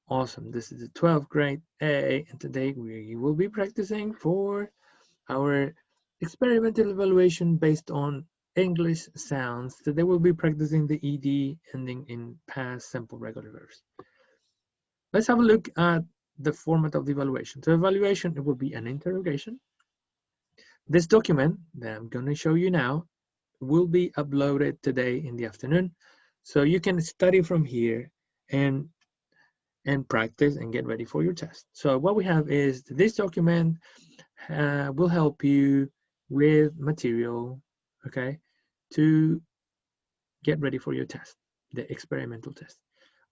Awesome. This is the 12th grade A, and today we will be practicing for our experimental evaluation based on English sounds. Today we'll be practicing the ED ending in past simple regular verbs. Let's have a look at the format of the evaluation. So evaluation, it will be an interrogation. This document that I'm going to show you now will be uploaded today in the afternoon. So you can study from here and practice and get ready for your test. So what we have is this document will help you with material, okay, to get ready for your test, the experimental test.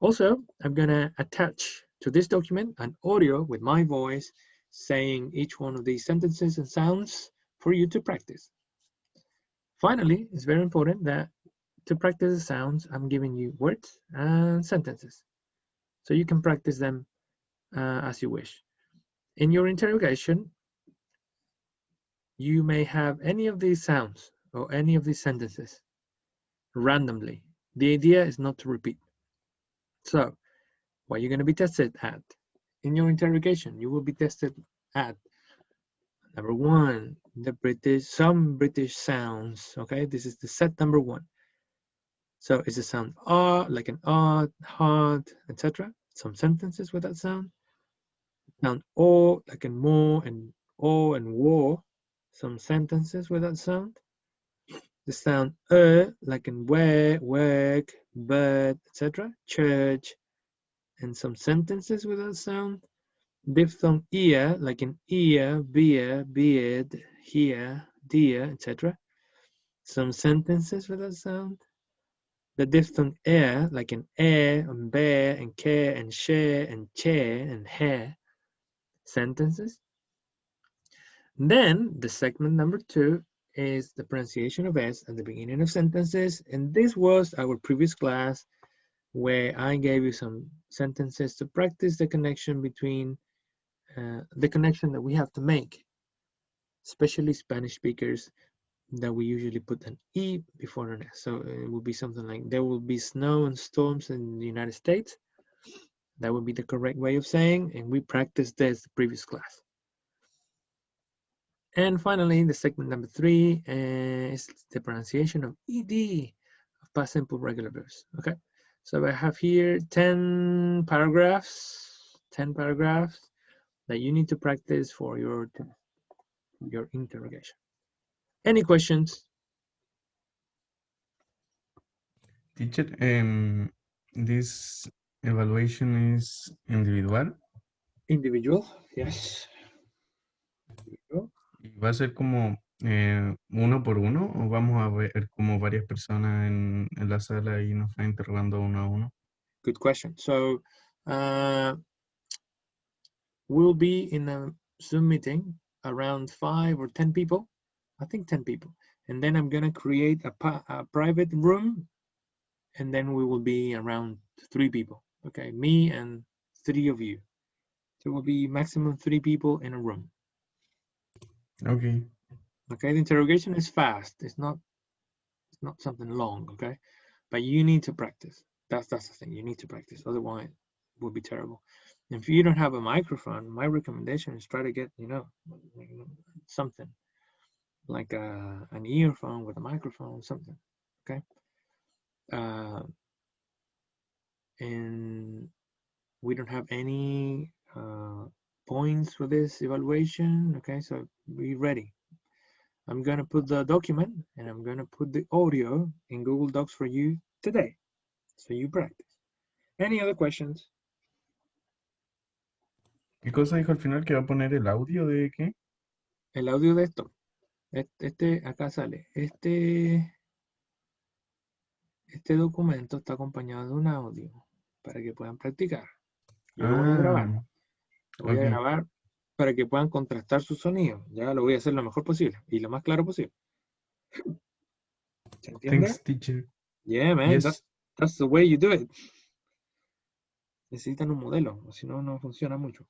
Also, I'm gonna attach to this document an audio with my voice saying each one of these sentences and sounds for you to practice. Finally, it's very important that to practice the sounds, I'm giving you words and sentences so you can practice them as you wish. In your interrogation, you may have any of these sounds or any of these sentences randomly. The idea is not to repeat. So, what you're going to be tested at in your interrogation, you will be tested at number one, some British sounds. Okay, this is the set number one. So, is the sound ah, like an odd, hard, etc. Some sentences with that sound. Sound o, like in more and o and war. Some sentences with that sound. The sound like in where, work, but, etc. Church, and some sentences with that sound. Diphthong ear, like in ear, beer, beard, here, dear, etc. Some sentences with that sound. The diphthong air, like in air, and bear, and care, and share, and chair, and hair. Sentences. Then the segment number two is the pronunciation of S at the beginning of sentences. And this was our previous class where I gave you some sentences to practice the connection between the connection that we have to make, especially Spanish speakers, that we usually put an E before an S. So it will be something like, there will be snow and storms in the United States. That would be the correct way of saying, and we practiced this the previous class. And finally, the segment number three is the pronunciation of ED, of past simple regular verbs. Okay, so I have here 10 paragraphs that you need to practice for your interrogation. Any questions? Teacher, this evaluation is individual. Individual, yes. Individual. ¿Y va a ser como uno por uno o vamos a ver como varias personas en la sala y nos va interrogando uno a uno? Good question. So we'll be in a Zoom meeting around 5 or 10 people. I think 10 people. And then I'm going to create a private room, and then we will be around 3 people. Okay, me and 3 of you. So it will be maximum 3 people in a room. Okay. Okay, the interrogation is fast. It's not something long, okay? But you need to practice. That's the thing. You need to practice. Otherwise, it would be terrible. If you don't have a microphone, my recommendation is try to get, something like an earphone with a microphone, something. Okay. And we don't have any points for this evaluation. Okay, so be ready. I'm gonna put the document and I'm gonna put the audio in Google Docs for you today, so you practice. Any other questions? ¿Qué cosa dijo al final que va a poner el audio de qué? El audio de esto, acá sale, este documento está acompañado de un audio para que puedan practicar. Yo lo voy a grabar. Ah, Lo voy a ok. grabar para que puedan contrastar su sonido. Ya lo voy a hacer lo mejor posible y lo más claro posible. ¿Se entiende? Thanks, teacher. Yeah, man, Yes, that's the way you do it. Necesitan un modelo, o si no, no funciona mucho.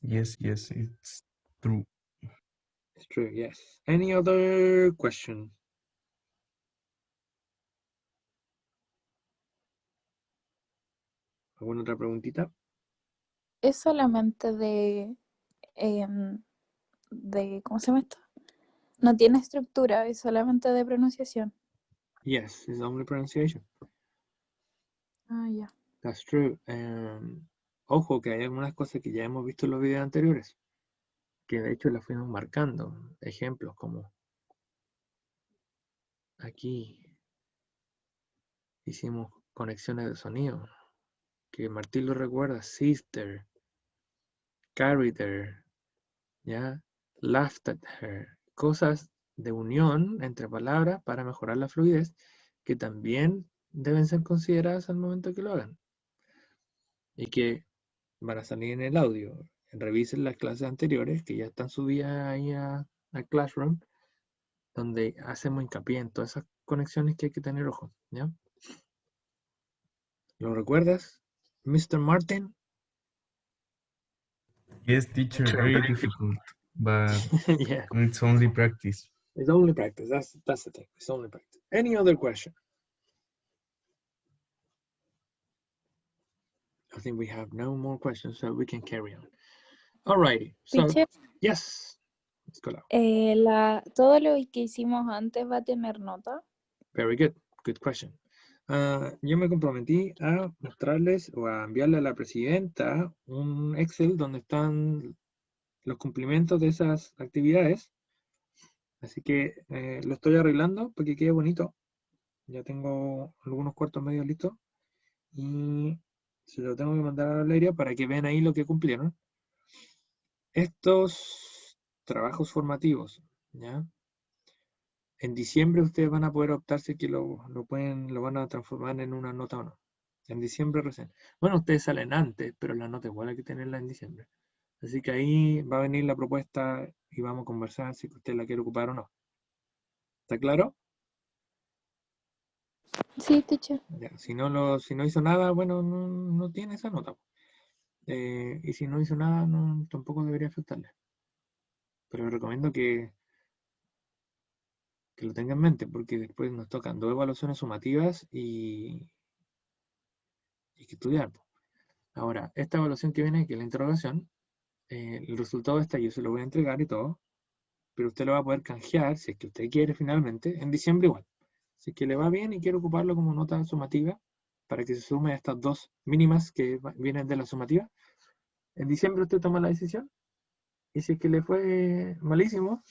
yes, it's true. It's true, yes. Any other question? ¿Alguna otra preguntita? es solamente ¿cómo se llama esto? No tiene estructura, es solamente de pronunciación. Yes, it's only pronunciation. Ah, ya. That's true. Ojo que hay algunas cosas que ya hemos visto en los videos anteriores, que de hecho las fuimos marcando. Ejemplos como aquí hicimos conexiones de sonido, que Martín lo recuerda, sister, carried her, ¿ya? Laughed at her. Cosas de unión entre palabras para mejorar la fluidez que también deben ser consideradas al momento que lo hagan y que van a salir en el audio. Revisen las clases anteriores que ya están subidas ahí a Classroom, donde hacemos hincapié en todas esas conexiones que hay que tener ojo, ¿ya? ¿Lo recuerdas, Mr. Martin? Yes, teacher, very difficult, but Yeah, it's only practice. it's only practice. That's the thing. It's only practice. Any other question? I think we have no more questions, so we can carry on. Alrighty. So, Teacher, yes. Let's go now. todo lo que hicimos antes va a tener nota. Very good. Good question. Yo me comprometí a mostrarles o a enviarle a la presidenta un Excel donde están los cumplimientos de esas actividades. Así que lo estoy arreglando para que quede bonito. Ya tengo algunos cuartos medios listos. Y se lo tengo que mandar a Valeria para que vean ahí lo que cumplieron. Estos trabajos formativos, ¿ya? En diciembre ustedes van a poder optar si que lo van a transformar en una nota o no. En diciembre recién. Bueno, ustedes salen antes, pero la nota igual hay que tenerla en diciembre. Así que ahí va a venir la propuesta y vamos a conversar si usted la quiere ocupar o no. ¿Está claro? Sí, teacher. Ya, si no hizo nada, bueno, no tiene esa nota. Y si no hizo nada, tampoco debería afectarle. Pero le recomiendo que lo tenga en mente, porque después nos tocan 2 evaluaciones sumativas y hay que estudiar. Ahora, esta evaluación que viene, que es la interrogación, el resultado de esta yo se lo voy a entregar y todo, pero usted lo va a poder canjear, si es que usted quiere finalmente, en diciembre igual. Si es que le va bien y quiere ocuparlo como nota sumativa, para que se sume a estas 2 mínimas que vienen de la sumativa, en diciembre usted toma la decisión, y si es que le fue malísimo,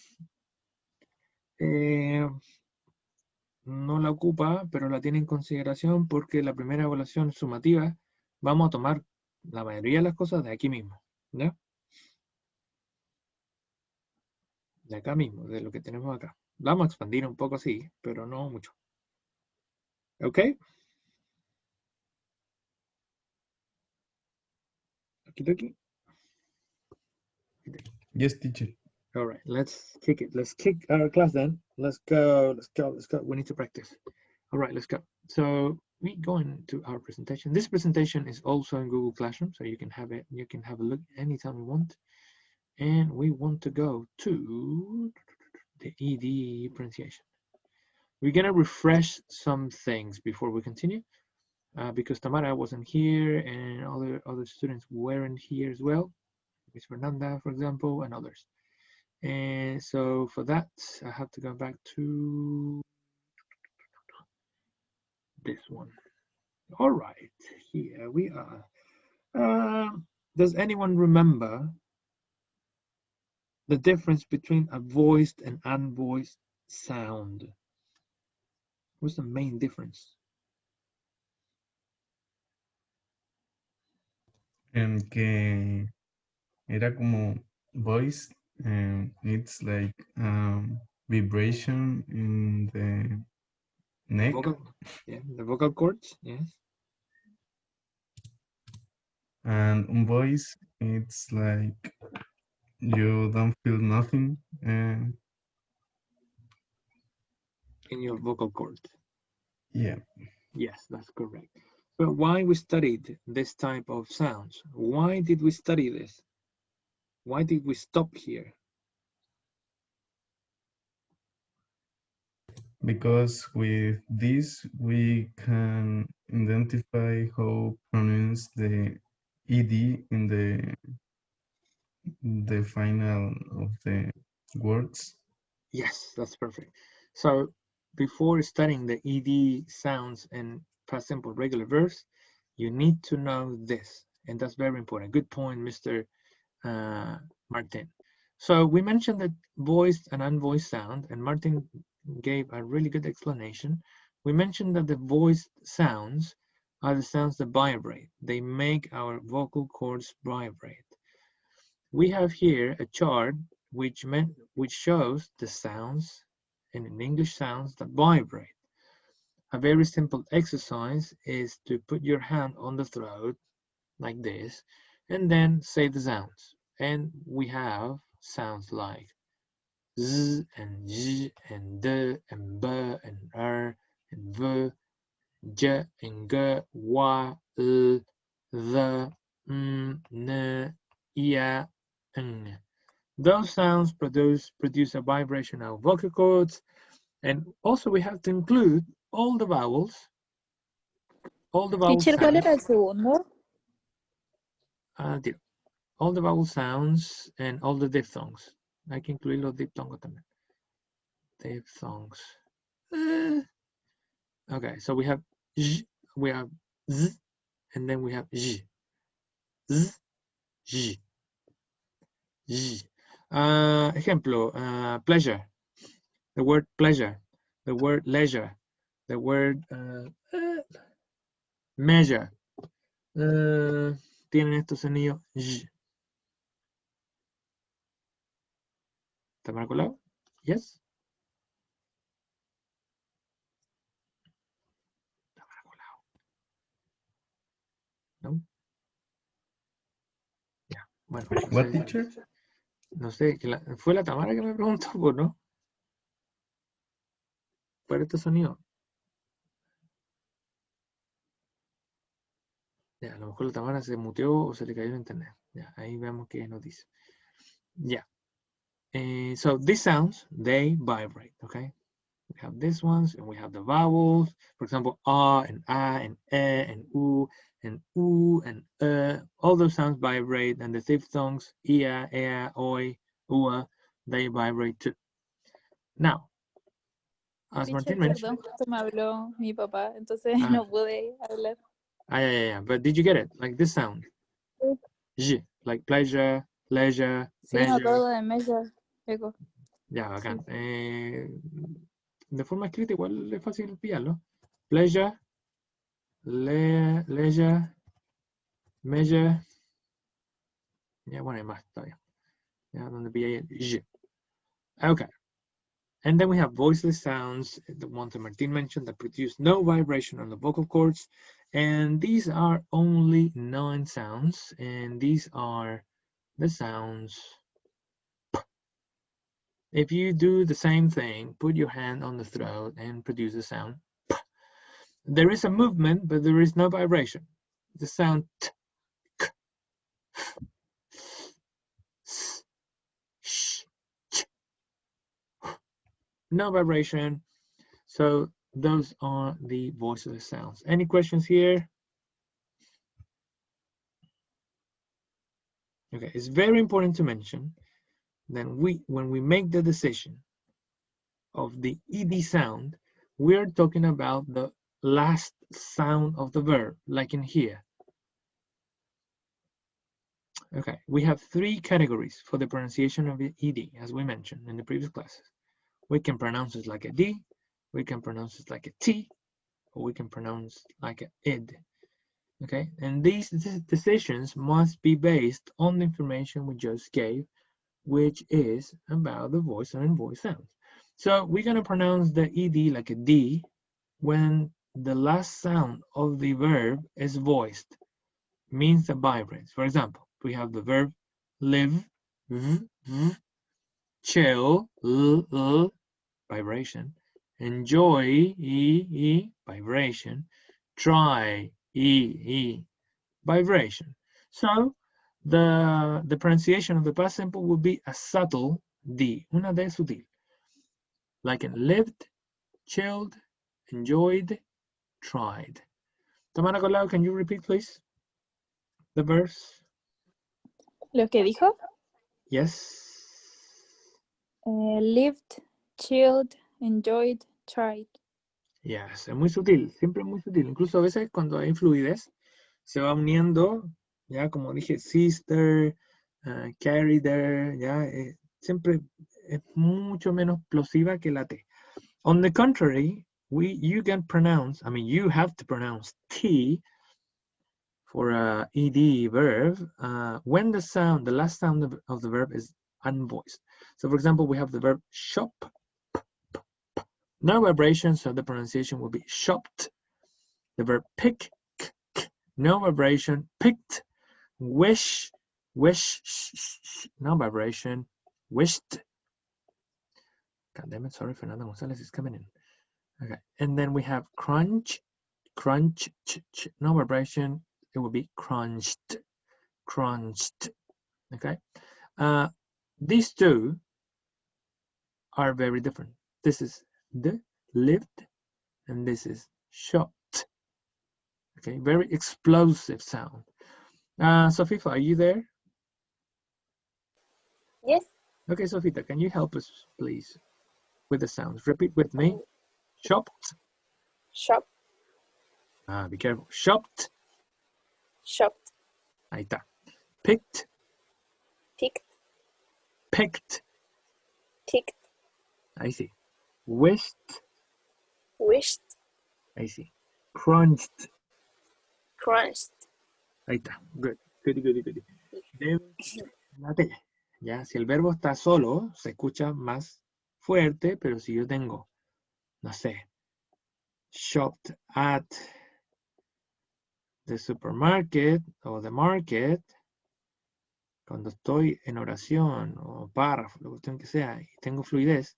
no la ocupa, pero la tiene en consideración porque la primera evaluación sumativa vamos a tomar la mayoría de las cosas de aquí mismo, ¿ya? De acá mismo, de lo que tenemos acá. Vamos a expandir un poco, sí, pero no mucho. ¿Ok? Aquí, aquí. Yes, teacher. All right, let's kick it. Let's kick our class then. Let's go. Let's go. Let's go. We need to practice. All right, let's go. So we go into our presentation. This presentation is also in Google Classroom, so you can have it. You can have a look anytime you want. And we want to go to the ED pronunciation. We're gonna refresh some things before we continue, because Tamara wasn't here and other students weren't here as well. Miss Fernanda, for example, and others. And so for that, I have to go back to this one. All right, here we are. Does anyone remember the difference between a voiced and unvoiced sound? What's the main difference? Que era como voice, it's like vibration in the neck. The vocal cords, yes. And un voice, it's like you don't feel nothing. In your vocal cord. Yeah. Yes, that's correct. So why we studied this type of sounds? Why did we study this? Why did we stop here? Because with this we can identify how pronounce the ed in the final of the words? Yes, that's perfect. So before studying the ed sounds in past simple regular verbs, you need to know this, and that's very important. Good point, Mr. Martin. So we mentioned that voiced and unvoiced sound, and Martin gave a really good explanation. We mentioned that the voiced sounds are the sounds that vibrate. They make our vocal cords vibrate. We have here a chart which shows the sounds, and in English sounds that vibrate. A very simple exercise is to put your hand on the throat like this, and then say the sounds. And we have sounds like z and j and d and b and r and v, j and g, wa, l, the, n, ia, ng. Those sounds produce a vibration of vocal cords, and also we have to include all the vowels Teacher, ¿cuál sounds. era el segundo? All the vowel sounds and all the diphthongs. Hay que incluir los diptongos también. Diphthongs. Okay, so we have j, we have z, and then we have j. Z, j, j. Ejemplo, pleasure. The word pleasure. The word leisure. The word measure. Tienen estos sonidos j. ¿Está marcado? Yes. No. Ya, bueno. What, teacher? No sé, fue la Tamara que me preguntó, pues, ¿no? Por este sonido. Ya, a lo mejor la Tamara se muteó o se le cayó el internet. Ya, ahí vemos qué nos dice. Yeah. So these sounds, they vibrate, okay? We have these ones, and we have the vowels. For example, and and and u and all those sounds vibrate, and the diphthongs, ia, ea, oi, ua, they vibrate too. Now, as Teacher, Martin mentioned, perdón, justo me habló mi papá, entonces Ah. no pude hablar. Yeah. But did you get it? Like this sound, Sí. j, like pleasure, leisure, Sí, no, measure. todo de measure. Eco. Ya, bacán. Sí. De forma escrita igual es fácil pillarlo. Pleasure, leisure, measure. Ya, bueno, hay más todavía. Ya, donde pilla el j. Okay. And then we have voiceless sounds, the ones that Martin mentioned, that produce no vibration on the vocal cords. And these are only 9 sounds. And these are the sounds. If you do the same thing, put your hand on the throat and produce a sound. There is a movement, but there is no vibration. The sound t, k, f, s, sh, ch, no vibration. So those are the voiceless sounds. Any questions here? Okay, it's very important to mention that when we make the decision of the ed sound, we're talking about the last sound of the verb, like in here. Okay, we have 3 categories for the pronunciation of ed, as we mentioned in the previous classes. We can pronounce it like a d, we can pronounce it like a t, or we can pronounce it like a id. Okay, and these decisions must be based on the information we just gave, which is about the voice and unvoiced sounds. So we're going to pronounce the ed like a d when the last sound of the verb is voiced, means that vibrates. For example, we have the verb live, v, v, chill, l, l, vibration, enjoy, e, vibration, try, e, vibration. So the pronunciation of the past simple would be a subtle D, una D sutil. Like in lived, chilled, enjoyed, tried. Tamara Colau, can you repeat, please? the verbs? Lo que dijo, Yes. lived, chilled, enjoyed, tried. Yes, es muy sutil, siempre muy sutil. Incluso a veces cuando hay fluidez, se va uniendo, ya como dije, sister, carry there, ya, siempre es mucho menos plosiva que la T. On the contrary, you can pronounce, I mean, you have to pronounce T for a ed verb when the last sound of the verb is unvoiced. So for example, we have the verb shop. No vibration, so the pronunciation will be shopped. The verb pick, no vibration, picked. Wish, no vibration, wished. God damn it, sorry, Fernando Gonzalez is coming in. Okay, and then we have crunch, no vibration, it will be crunched. Okay, these two are very different. This is the lived, and this is shopped. Okay, very explosive sound. Sofifa, are you there? Yes. Okay, Sofita, can you help us, please, with the sounds? Repeat with me. Shopped. Shop. Be careful. Shopped. Shopped. Ahí está. Picked. Picked. Picked. Picked. Ahí sí. Wished. Wished. Ahí sí. Crunched. Crunched. Ahí está. Good. Good. La T. Ya, si el verbo está solo, se escucha más fuerte, pero si yo tengo, no sé, shopped at the supermarket o the market, cuando estoy en oración o párrafo, la cuestión que sea, y tengo fluidez,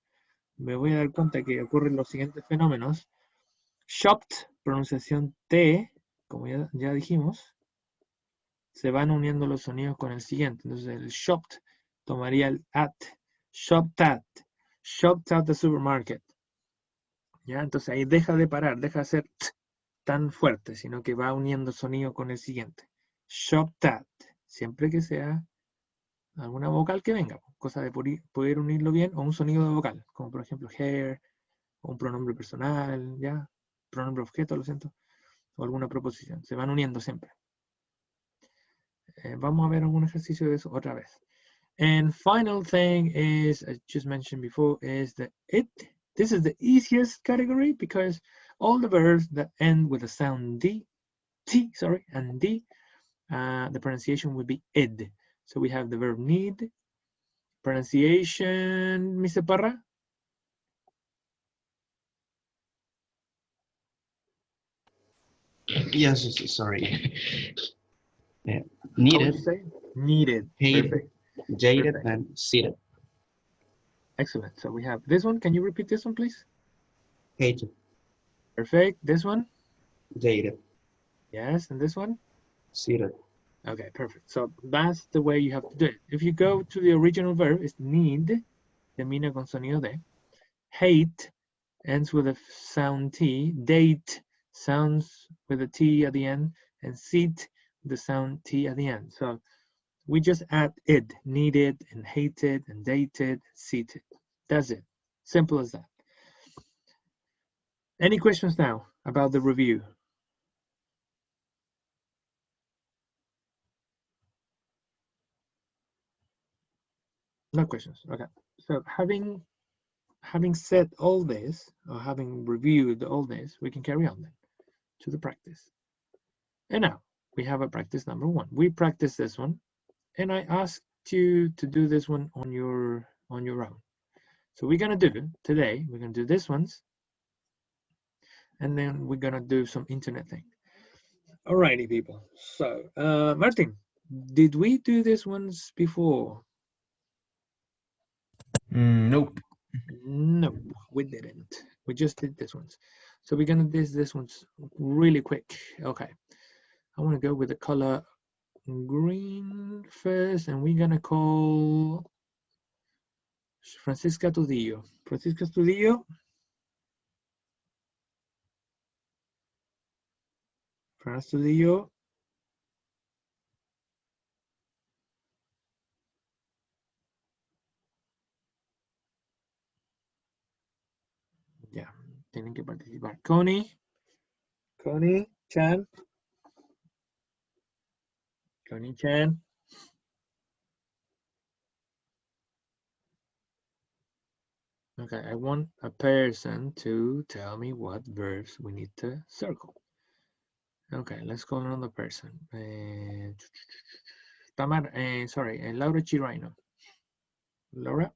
me voy a dar cuenta que ocurren los siguientes fenómenos. Shopped, pronunciación T, como ya dijimos, se van uniendo los sonidos con el siguiente. Entonces el shopped tomaría el at, shopped at the supermarket. ¿Ya? Entonces ahí deja de parar, deja de ser t tan fuerte, sino que va uniendo sonido con el siguiente. Shopped at, siempre que sea alguna vocal que venga, cosa de poder unirlo bien, o un sonido de vocal, como por ejemplo hair, o un pronombre personal, ya, pronombre objeto, lo siento, o alguna proposición, se van uniendo siempre. Vamos a ver algún ejercicio de eso otra vez. And final thing is, I just mentioned before, is the it. This is the easiest category because all the verbs that end with the sound D, and D, the pronunciation would be id. So we have the verb need. Pronunciation, Mr. Parra? Yes, sorry. How would Needed, you say? Needed. hated, Perfect. jaded, Perfect. and seated. Excellent. So we have this one. Can you repeat this one, please? Hated, Perfect. This one? jaded, Yes. And this one? seated. Okay, perfect. So that's the way you have to do it. If you go to the original verb, it's need, termina con sonido de. Hate ends with a sound T. Date sounds with a T at the end. And seat, the sound T at the end. So we just add id, needed, and hated, and dated, seated. That's it. Simple as that. Any questions now about the review? No questions. Okay. So having said all this, or having reviewed all this, we can carry on then to the practice. And now we have a practice number one. We practice this one, and I asked you to do this one on your own. So we're gonna do today, we're gonna do this ones, and then we're gonna do some internet thing. Alrighty, people. So Martin, did we do this ones before? Nope. No, we didn't. We just did this ones. So we're gonna do this ones really quick. Okay. I want to go with the color green first, and we're gonna call Francisca Tudillo. Francisca Tudillo. Francisca Tudillo. Ya, tienen que participar. Connie, Chan. Connie Chan. Okay, I want a person to tell me what verbs we need to circle. Okay, let's call another person. Laura Chiraino. Laura?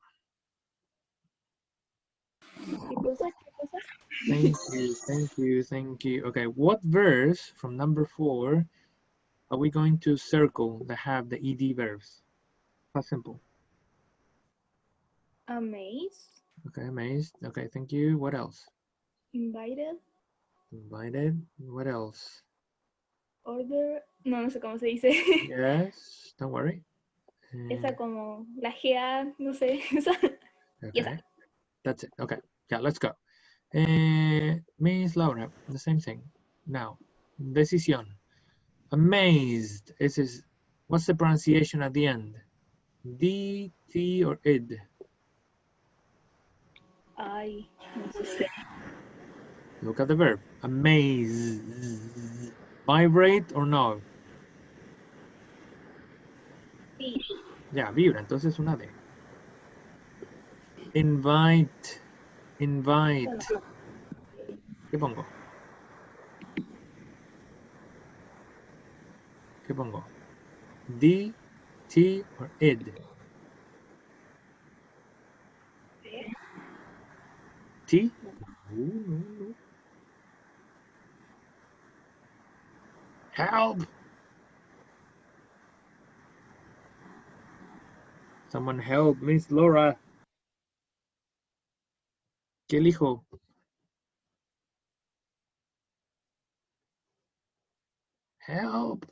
Thank you. Okay, what verbs from number 4 are we going to circle that have the ed verbs? How simple. Amazed, Okay, amazed. Okay, thank you. What else? invited, Invited. What else? order, no sé cómo se dice. Yes, don't worry. Esa como la GA, no sé. Esa. Y esa. Okay, that's it. Okay, yeah, let's go. Miss Laura, the same thing. Now, decisión. Amazed. What's the pronunciation at the end? D, T, or id? Ay, no sé. Look at the verb. Amaze. Vibrate or no? Sí. Ya, vibra, entonces una D. Invite. Invite. ¿Qué pongo? ¿Qué pongo? D, T, or id? T? No. Help! Someone help, Miss Laura. ¿Qué elijo? Help.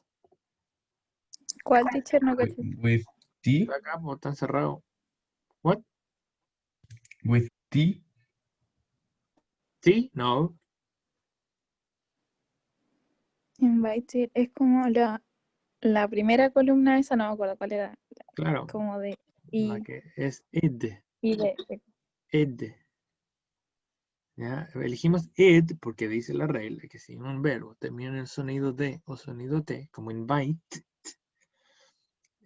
¿Cuál teacher no caché? With T, Está acá, pues, está encerrado. What? with T, T? No. Invited es como la primera columna esa, no me acuerdo cuál era, Claro. como de La que es id. Id. ¿Ya? Elegimos id porque dice la regla que si un verbo termina en el sonido D o sonido T, como invite,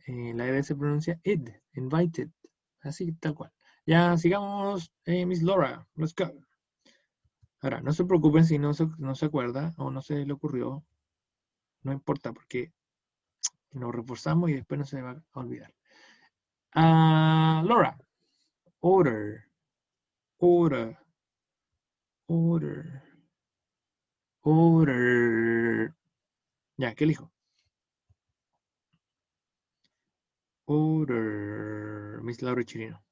la ed se pronuncia id, invited. Así, tal cual. Ya, sigamos, Miss Laura. Let's go. Ahora, no se preocupen si no se acuerda o no se le ocurrió. No importa porque nos reforzamos y después no se va a olvidar. Laura. Order. Order. Order. Order. Ya, ¿qué elijo? Order. Miss Laura Chirino.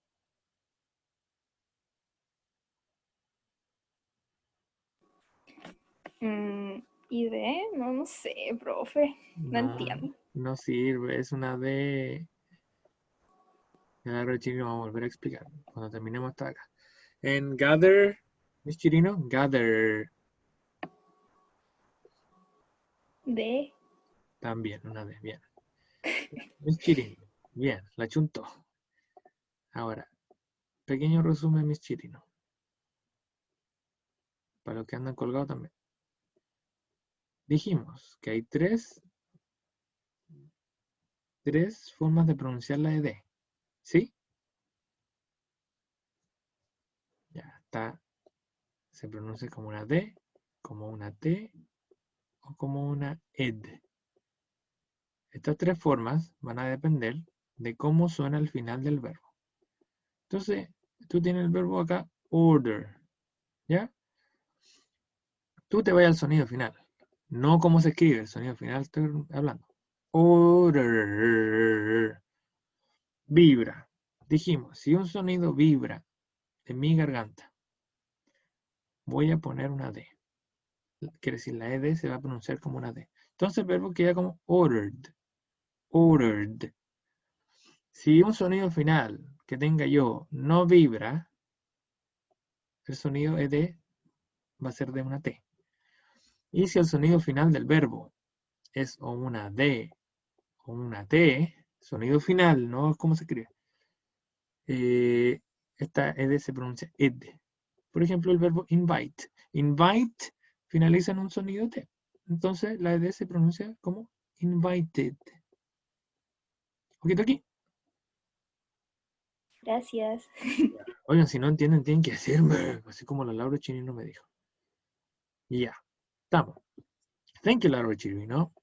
ID, no sé, profe. No entiendo. No sirve, es una D. Laura Chirino, vamos a volver a explicar cuando terminemos esta acá. En gather, Miss Chirino, gather. D. También, una D, bien. Miss Chirino, bien, la chuntó. Ahora, pequeño resumen, Miss Chirino. Para los que andan colgados también. Dijimos que hay tres formas de pronunciar la ED. ¿Sí? Ya está. Se pronuncia como una D, como una T o como una ED. Estas tres formas van a depender de cómo suena el final del verbo. Entonces, tú tienes el verbo acá, order. ¿Ya? Tú te vas al sonido final. No cómo se escribe, el sonido final estoy hablando. Order. Vibra. Dijimos, si un sonido vibra en mi garganta, voy a poner una D. Quiere decir, la ED se va a pronunciar como una D. Entonces el verbo queda como ordered. Ordered. Si un sonido final que tenga yo no vibra, el sonido ED va a ser de una T. Y si el sonido final del verbo es o una D o una T, sonido final, no es como se escribe, esta ED se pronuncia ED. Por ejemplo, el verbo invite. Invite finaliza en un sonido T. Entonces, la ED se pronuncia como invited. Ojito aquí. Gracias. Oigan, si no entienden, tienen que decirme. Así como la Laura Chirino me dijo. Y ya. Estamos. Thank you, Laura Chirino.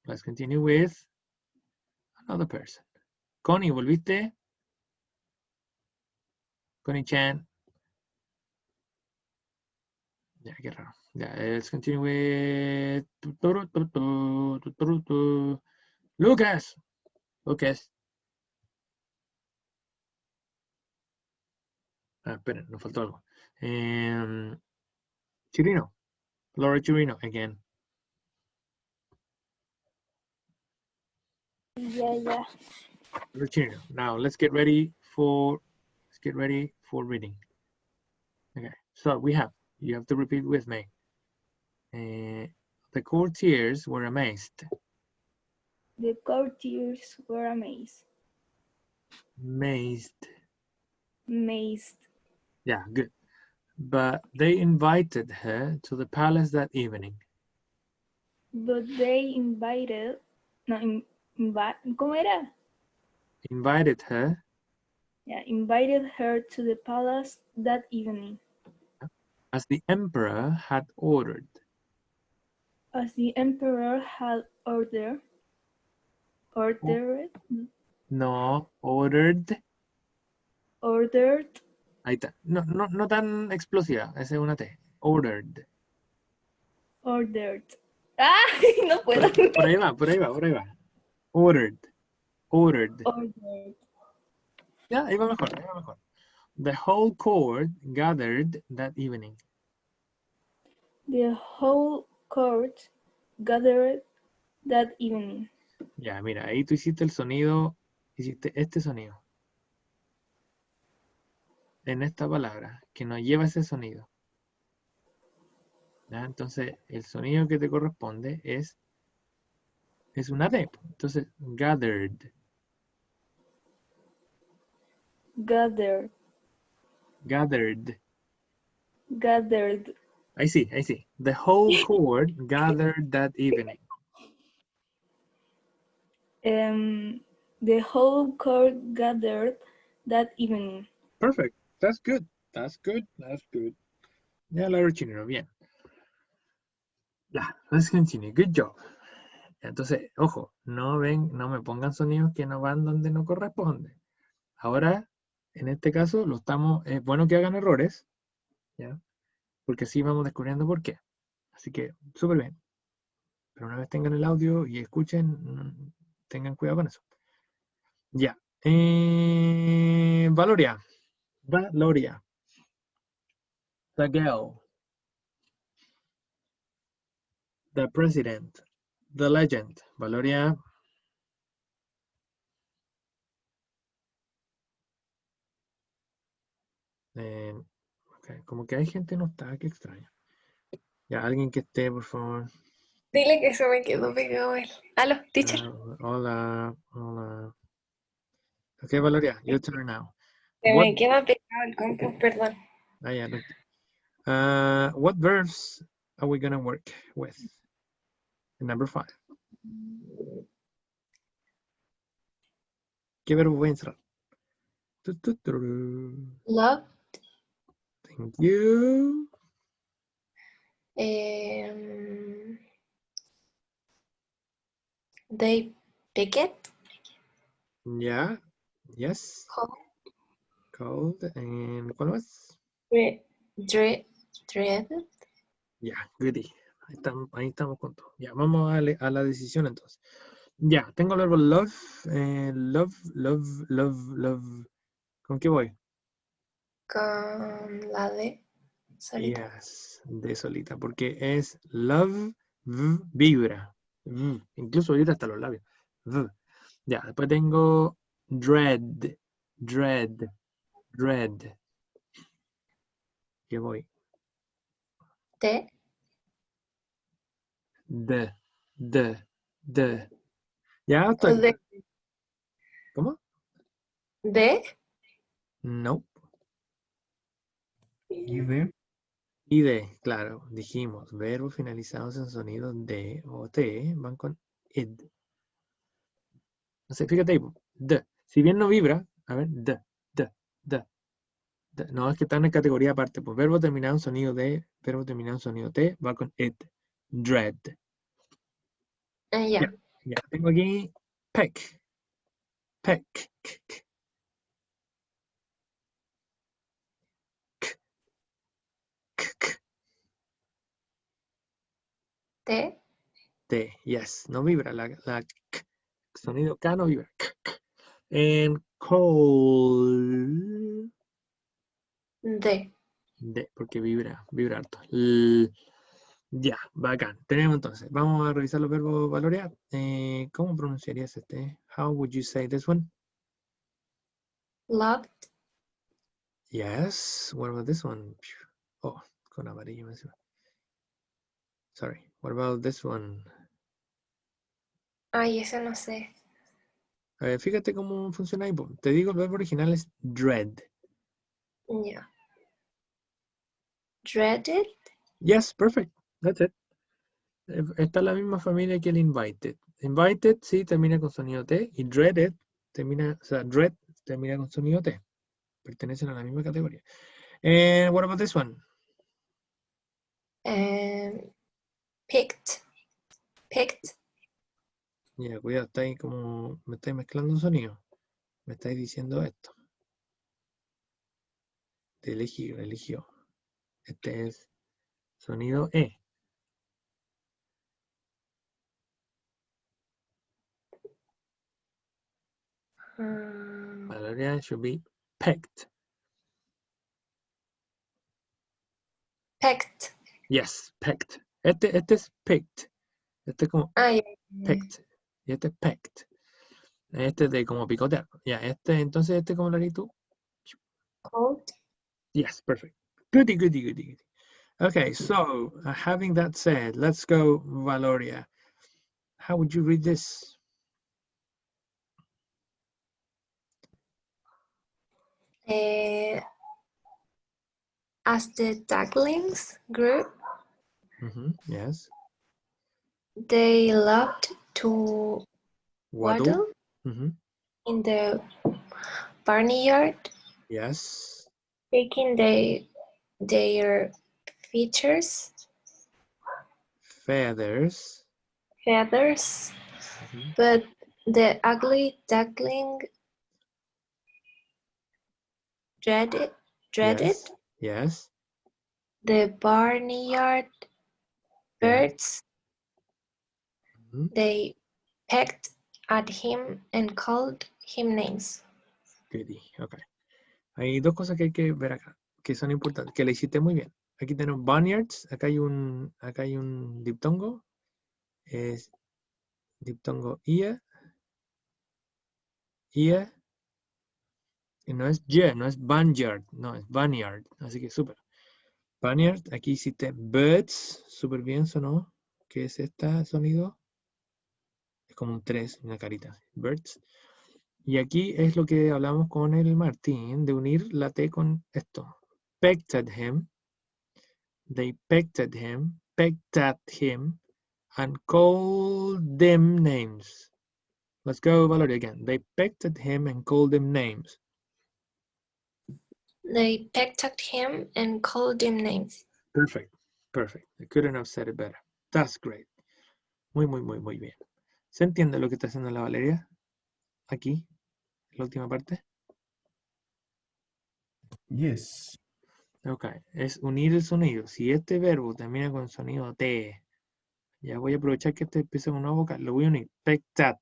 Let's continue with another person. Connie, ¿volviste? Connie-chan. Ya, qué raro. Ya, let's continue with Lucas. Lucas. Ah, esperen, nos faltó algo. Chirino. Laura Chirino again. Ya. Laura Chirino. Now let's get ready for reading. Okay. So we have, you have to repeat with me. The courtiers were amazed. The courtiers were amazed. Amazed. Yeah, good. But they invited her to the palace that evening. But they invited, ¿cómo era? Invited her Yeah, invited her to the palace that evening, as the emperor had ordered. as the emperor had ordered. No, ordered. Ahí está. No tan explosiva. Esa es una T. Ordered. ¡Ah! No puedo. Por ahí va. Ordered. Ya, ahí va mejor. The whole court gathered that evening. The whole court gathered that evening. Ya, mira, ahí tú hiciste el sonido, hiciste este sonido. En esta palabra, que no lleva ese sonido. ¿Ya? Entonces, el sonido que te corresponde es una D. Entonces, gathered. Ahí sí. The whole court gathered that evening. The whole court gathered that evening. Perfect. That's good. Ya, Laura Chinero, bien. Ya, let's continue. Good job. Entonces, ojo, no me pongan sonidos que no van donde no corresponde. Ahora, en este caso, es bueno que hagan errores, ¿ya? Porque así vamos descubriendo por qué. Así que, súper bien. Pero una vez tengan el audio y escuchen, tengan cuidado con eso. Ya. Valoria. The girl. The president. The legend. Valoria. Okay. Como que hay gente no está, qué extraño. Ya, alguien que esté, por favor. Dile que se me quedó pegado él. Aló, teacher. Hola. Ok, Valoria, your turn now. Se me queda pegado el compu, perdón. Yeah, what verbs are we going to work with? Number 5. ¿Qué verbo voy a entrar? Love. Thank you. They pick it. Yeah. Yes. Cold. And ¿cuál más? Dread. Yeah, goodie. Ahí estamos con todo. Ya, vamos a la decisión entonces. Ya, tengo el verbo love. Love. ¿Con qué voy? Con la D solita. Yes, de solita, porque es love, vibra. Incluso vibra hasta los labios. Ya, después tengo dread. ¿Qué voy? T. De. Ya estoy. D. ¿Cómo? D. No. ID. Y de, claro, dijimos, verbos finalizados en sonido de o t van con id. No sé, fíjate ahí, d. Si bien no vibra, a ver, d. No, es que están en categoría aparte. Pues verbo terminado en sonido de, verbo terminado en sonido t, va con it. Dread. Ya. Ya, tengo aquí peck. Peck. T. T, yes, no vibra. La sonido K no vibra. En cold. D. D, porque vibra harto. Ya, bacán. Tenemos entonces, vamos a revisar los verbos Valoria. ¿Cómo pronunciarías este? How would you say this one? Loved. Yes. What about this one? Oh, con amarillo encima. Sorry. What about this one? Ay, eso no sé. Fíjate cómo funciona ahí. Te digo, el verbo original es dread. Ya. Dreaded. Yes, perfect. That's it. Está en la misma familia que el invited. Invited sí termina con sonido T y dreaded termina, o sea, dread termina con sonido T. Pertenecen a la misma categoría. And what about this one? Picked. Picked. Ya, cuidado, está ahí como, me estáis mezclando sonido. Me estáis diciendo esto. Te eligió. Este es sonido E. Valeria should be pecked. Pecked. Yes, pecked. Este es picked. Este es como Ay. pecked. Y este es pecked. Este es de como picotear. Ya, entonces este como lo harías tú. Cold. Yes, perfect. Goody. Okay, so having that said, let's go, Valoria. How would you read this? As the ducklings grew, Yes. they loved to Waddle. waddle in the barnyard, Yes. taking their feathers, Feathers. but the ugly duckling dreaded Yes. the barnyard birds. They pecked at him and called him names. Goody. Okay. Hay dos cosas que hay que ver acá, que son importantes, que le hiciste muy bien. Aquí tenemos barnyards, acá hay un diptongo, es diptongo ia, y no es no es barnyard, no, es barnyard, así que súper. Barnyard, aquí hiciste birds, súper bien sonó, ¿qué es este sonido? Es como un 3, una carita, birds. Y aquí es lo que hablamos con el Martín, de unir la T con esto. Pecked at him. They pecked at him, and called them names. Let's go, Valeria, again. They pecked at him and called them names. They pecked at him and called him names. Perfect. I couldn't have said it better. That's great. Muy bien. ¿Se entiende lo que está haciendo la Valeria? Aquí, la última parte. Yes. Ok, es unir el sonido. Si este verbo termina con sonido T, ya voy a aprovechar que este empieza con una vocal, lo voy a unir. Pecked at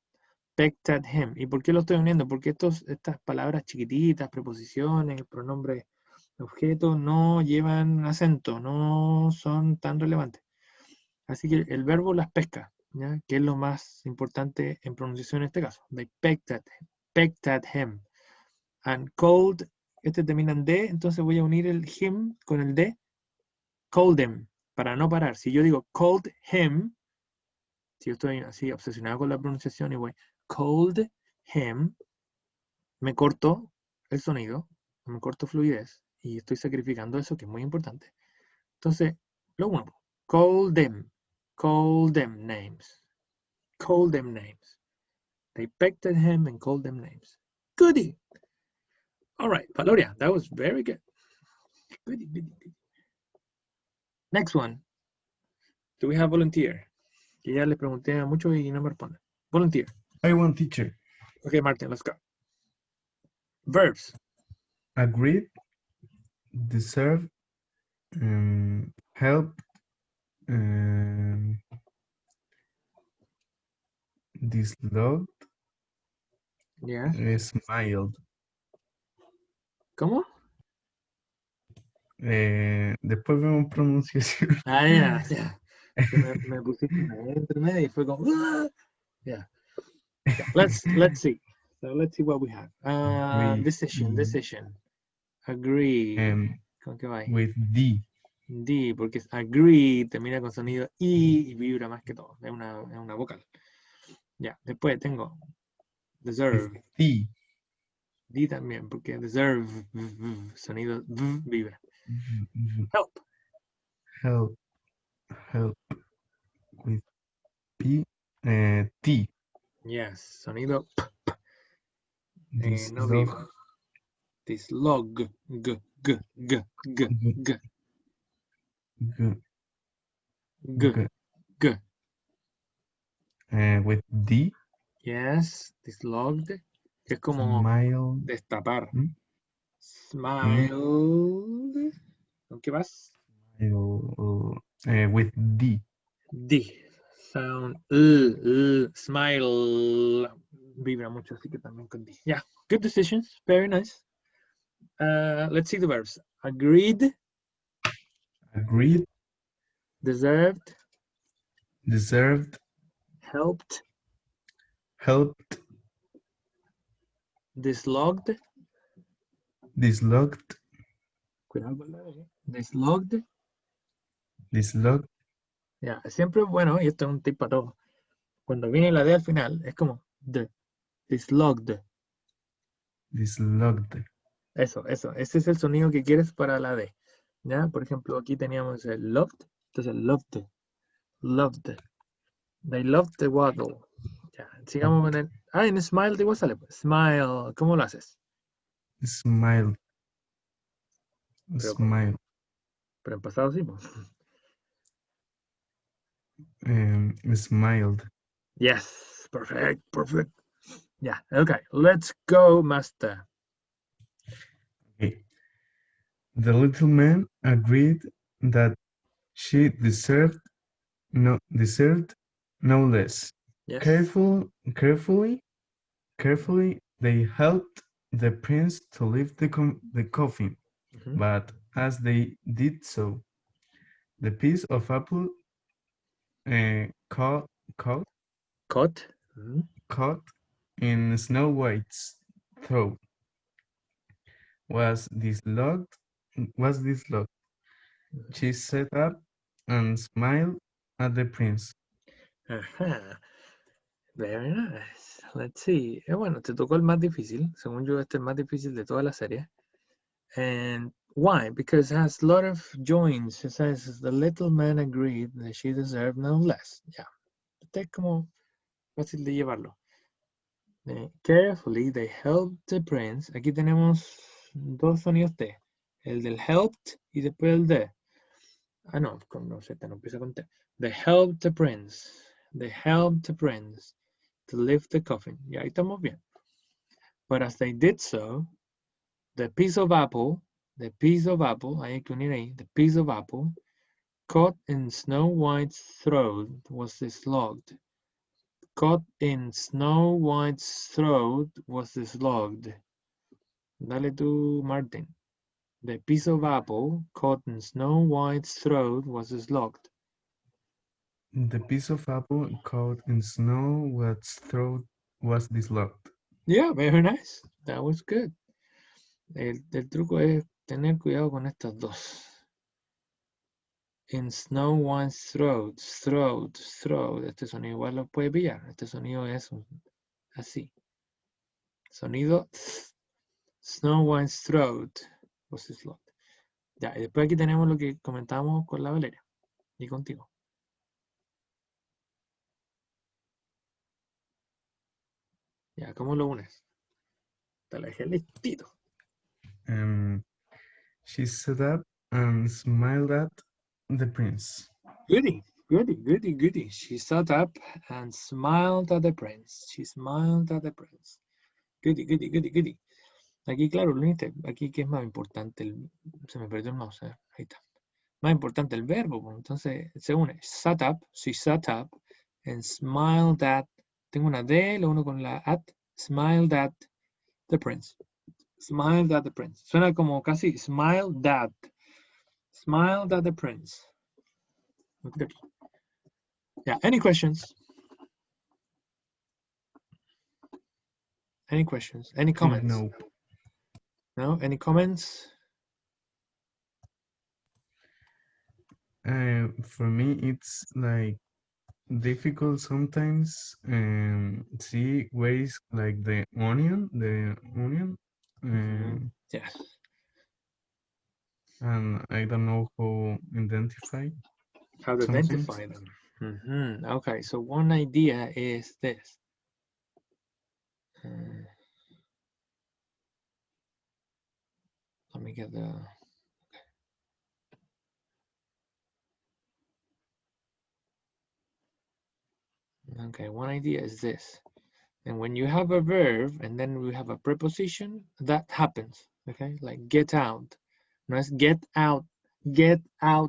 him. ¿Y por qué lo estoy uniendo? Porque estas palabras chiquititas, preposiciones, pronombres, objetos, no llevan acento, no son tan relevantes. Así que el verbo las pesca, ¿ya? Que es lo más importante en pronunciación en este caso. They pecked at him. And called, este termina en D, entonces voy a unir el him con el D. Called them, para no parar. Si yo digo called him, si yo estoy así obsesionado con la pronunciación y voy called him, me corto el sonido, me corto fluidez y estoy sacrificando eso que es muy importante. Entonces, lo uno, call them names. Call them names. They pecked at him and called them names. Goody. All right, Valoria, that was very good. Goody, goody, goody. Next one. Do we have volunteer? Que ya le pregunté a muchos y no me responden. Volunteer. I want teacher. Okay, Martin, let's go. Verbs. Agreed, deserve, help, dislodged, Yeah. smiled. ¿Cómo? Después vemos pronunciación. Ah, ya, ya. Que me pusiste entre medio y fue como. Yeah. Let's see. So let's see what we have. Decision. Agree. ¿Con qué va? With D. D, porque es agree, termina con sonido I y vibra más que todo. Es una vocal. Ya, después tengo deserve. T. D también, porque deserve, sonido vibra. Help. Help. With P. T. Yes, sonido Dislodge. no vibra. Dislodge. G. With D. Yes, dislodged. Que es como Smile. destapar. ¿Mm? Smiled. ¿Con qué vas? With D. D. Sound smile. Vibra mucho, así que también con D. Yeah, good decisions. Very nice. Let's see the verbs. Agreed. Agreed. Deserved. Deserved. Helped. Dislodged. Dislodged. Cuidado con la D. Dislodged. Dislodged. Ya, siempre bueno, y esto es un tip para todos. Cuando viene la D al final, es como the. Dislodged. Dislodged. Eso. Ese es el sonido que quieres para la D. ¿Ya? Por ejemplo, aquí teníamos el loved. Entonces, loved. They loved the waddle. Ya, sigamos con el. En smile igual sale. Smile. ¿Cómo lo haces? Smile. Pero Smile. Pero en pasado sí. Smiled. Yes. Perfect. Yeah. Okay. Let's go, master. Okay. The little man agreed that she deserved no less. Yes. Carefully, they helped the prince to lift the coffin. Mhm. But as they did so, the piece of apple caught Mhm. in Snow White's throat. Was dislodged. She sat up and smiled at the prince. Ajá. Very nice. Let's see. Bueno, te tocó el más difícil. Según yo, este es el más difícil de toda la serie. And why? Because it has a lot of joins. It says the little man agreed that she deserved no less. Ya. Este es como fácil de llevarlo. Carefully, they helped the prince. Aquí tenemos dos sonidos T. El del helped y después el de. Ah, no, con Z, no empieza con T. They helped the prince. They helped the prince to lift the coffin. Y ahí estamos bien. But as they did so, the piece of apple, hay que unir ahí, the piece of apple, caught in Snow White's throat was dislodged. Caught in Snow White's throat was dislodged. Dale tú, Martin. The piece of apple caught in Snow White's throat was dislodged. The piece of apple caught in Snow White's throat was dislodged. Yeah, very nice. That was good. El truco es tener cuidado con estas dos. In Snow White's throat. Este sonido igual lo puede pillar. Este sonido es así. Sonido Snow White's throat was dislodged. Ya, y después aquí tenemos lo que comentábamos con la Valeria y contigo. Ya, ¿cómo lo unes? Te la dejé listito. She sat up and smiled at the prince. Goody, goody, goody, goody. She sat up and smiled at the prince. She smiled at the prince. Goody, goody, goody, goody. Aquí, claro, lo uniste. Aquí, ¿qué es más importante? Se me perdió el mouse. Ahí está. Más importante el verbo. Pues, entonces, se une. Sat up. She sat up and smiled at. Tengo una D, lo uno con la at. Smiled at the prince. Smiled at the prince. Suena como casi smiled at. Smiled at the prince. Okay. Yeah, any questions? Any questions? Any comments? No. No? Any comments? For me, it's like difficult sometimes. See where is like the onion. Yes. And I don't know how identify. How to some identify things. them. Okay, so one idea is this. Let me get the... Okay, one idea is this. And when you have a verb and then we have a preposition, that happens. Okay, like get out. No es get out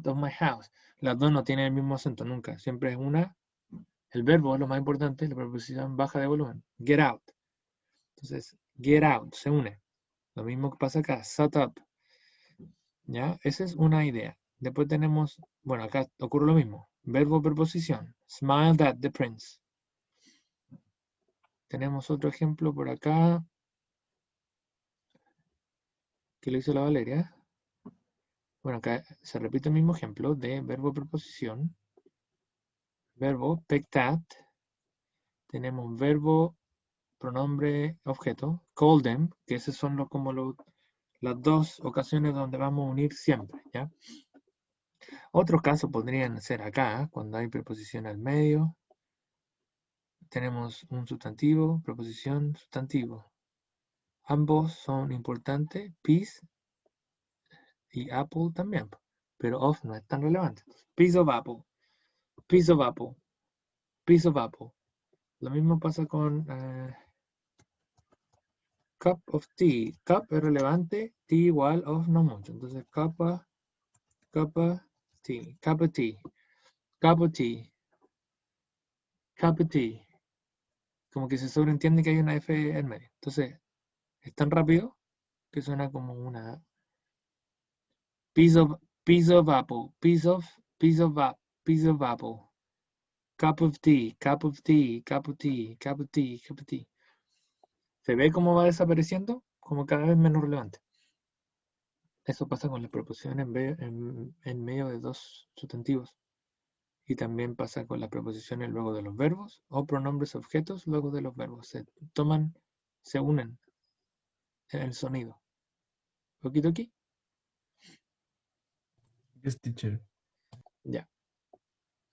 of my house. Las dos no tienen el mismo acento nunca. Siempre es una. El verbo es lo más importante, la preposición baja de volumen. Get out. Entonces, get out, se une. Lo mismo que pasa acá, shut up. ¿Ya? Esa es una idea. Después tenemos, bueno, acá ocurre lo mismo. Verbo, preposición. Smiled at the prince. Tenemos otro ejemplo por acá. Que lo hizo la Valeria. Bueno, acá se repite el mismo ejemplo de verbo, preposición. Verbo, picked at. Tenemos verbo, pronombre, objeto. Call them, que esos son las dos ocasiones donde vamos a unir siempre, ¿ya? Otros casos podrían ser acá, cuando hay preposición al medio. Tenemos un sustantivo, preposición, sustantivo. Ambos son importantes, piece y apple también, pero of no es tan relevante. Piece of apple, piece of apple, piece of apple. Lo mismo pasa con cup of tea. Cup es relevante, tea igual, of no mucho. Entonces, cup of tea, cup of tea, cup of tea, cup of tea. Como que se sobreentiende que hay una F en medio. Entonces, es tan rápido que suena como una piece of apple, piece of apple, cup of tea, cup of tea, cup of tea, cup of tea, cup of tea. ¿Se ve cómo va desapareciendo? Como cada vez menos relevante. Eso pasa con la preposición en medio de dos sustantivos. Y también pasa con las preposiciones luego de los verbos o pronombres objetos luego de los verbos. Se unen en el sonido. ¿Okidoki? Yes, teacher. Ya.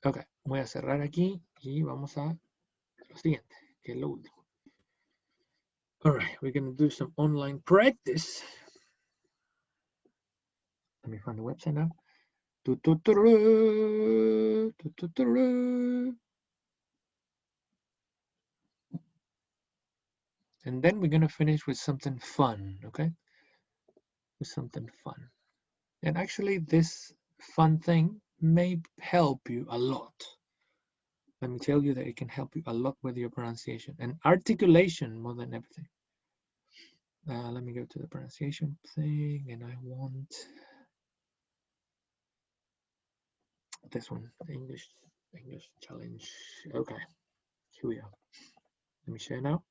Ok, voy a cerrar aquí y vamos a lo siguiente, que es lo último. Alright, we're going to do some online practice. Let me find the website now. And then we're going to finish with something fun, okay? With something fun. And actually, this fun thing may help you a lot. Let me tell you that it can help you a lot with your pronunciation and articulation more than everything. Let me go to the pronunciation thing, and I want this one, English challenge. Okay, here we are. Let me share now.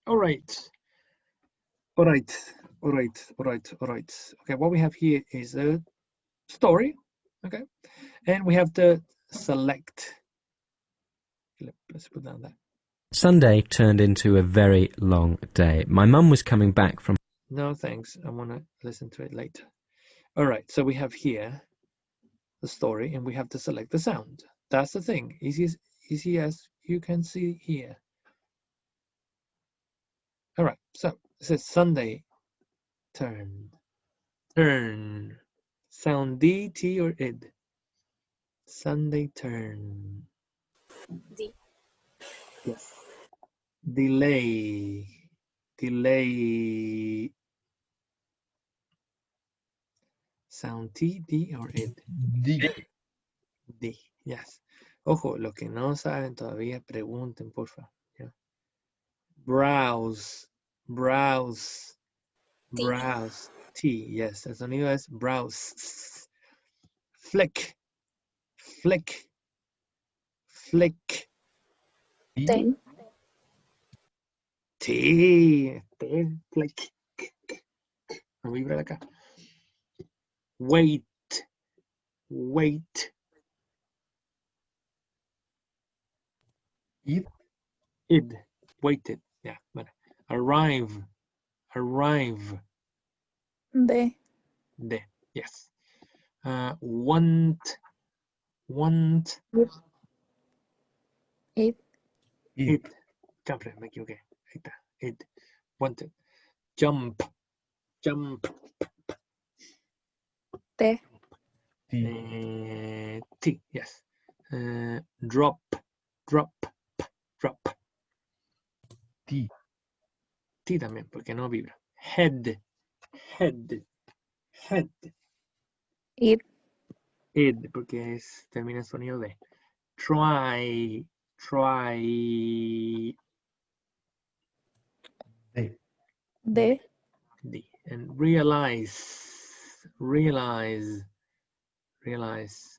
All right. Okay, what we have here is a story, okay? And we have to select. Let's put down that. Sunday turned into a very long day. My mum was coming back from No, thanks. I want to listen to it later. All right, so we have here the story and we have to select the sound. That's the thing, easy as you can see here. All right, so it says Sunday, turn. Sound D, T, or id? Sunday, turn. D. Yes. Delay. Sound T, D, or id? D. D. Yes. Ojo, los que no saben todavía, pregunten, porfa. Yeah. Browse. T. Browse. T. Yes. El sonido es browse. Flick. T. T. Flick. No vibra acá. Wait. Id. Id. Waited. Yeah. Bueno. Arrive. D. D. Yes. Want. Id. It. Siempre me equivoqué. Ahí está. It. Wanted. Jump. T. T. T. Yes. Drop. T. T también, porque no vibra. Head. Id. Id, porque termina en sonido de. Try. D. D. D. And realize. D. Realize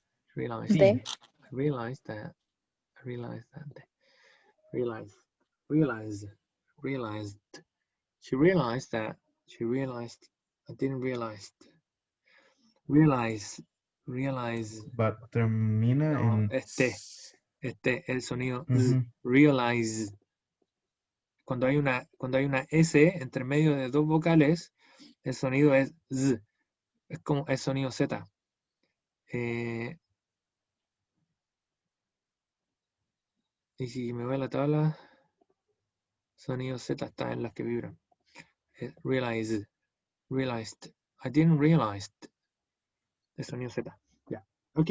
that. Realized. She realized that. I didn't realize. Realize. But termina No, en el sonido Ujú. realize. Cuando hay una S entre medio de dos vocales, el sonido es Z. Es como el sonido Z. Y si me voy a la tabla, sonido Z está en las que vibran. Realized. I didn't realize. El sonido Z. Ya. Ok.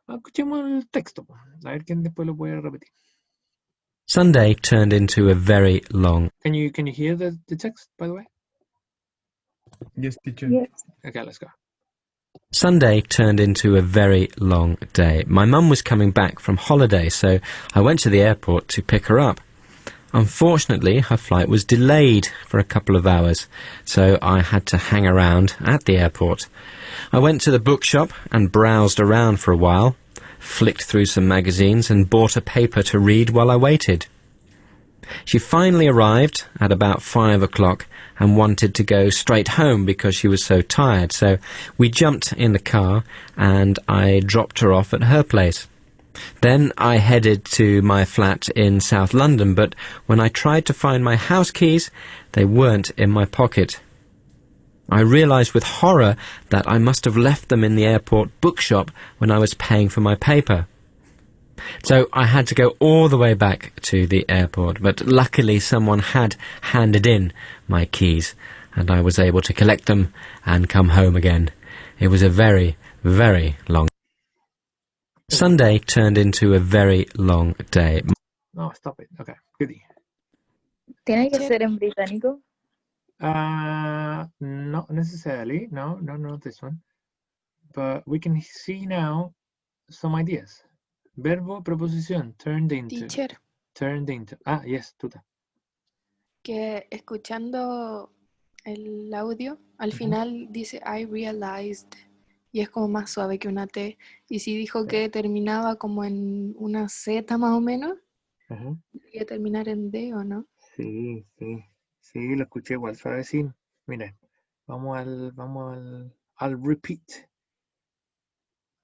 Escuchemos el texto. A ver quién después lo puede repetir. Sunday turned into a very long. Can you hear the text, by the way? Yes, teacher. Yes. Okay, let's go. Sunday turned into a very long day. My mum was coming back from holiday, so I went to the airport to pick her up. Unfortunately, her flight was delayed for a couple of hours, so I had to hang around at the airport. I went to the bookshop and browsed around for a while, flicked through some magazines and bought a paper to read while I waited. She finally arrived at about 5 o'clock and wanted to go straight home because she was so tired, so we jumped in the car and I dropped her off at her place. Then I headed to my flat in South London, but when I tried to find my house keys, they weren't in my pocket. I realised with horror that I must have left them in the airport bookshop when I was paying for my paper. So I had to go all the way back to the airport, but luckily someone had handed in my keys, and I was able to collect them and come home again. It was a very, very long Sunday turned into a very long day. No, stop it. Okay, goodie. ¿Tiene que Teacher. ser en británico? Not necessarily. No, not this one. But we can see now some ideas. Verbo, preposición, turned into. Teacher, Turned into. Ah, yes, tuta. que escuchando el audio, al final dice I realized y es como más suave que una T. Y si dijo que terminaba como en una Z más o menos, Ajá. debería terminar en D o no. Sí, lo escuché igual, suavecín. Miren, vamos al repeat.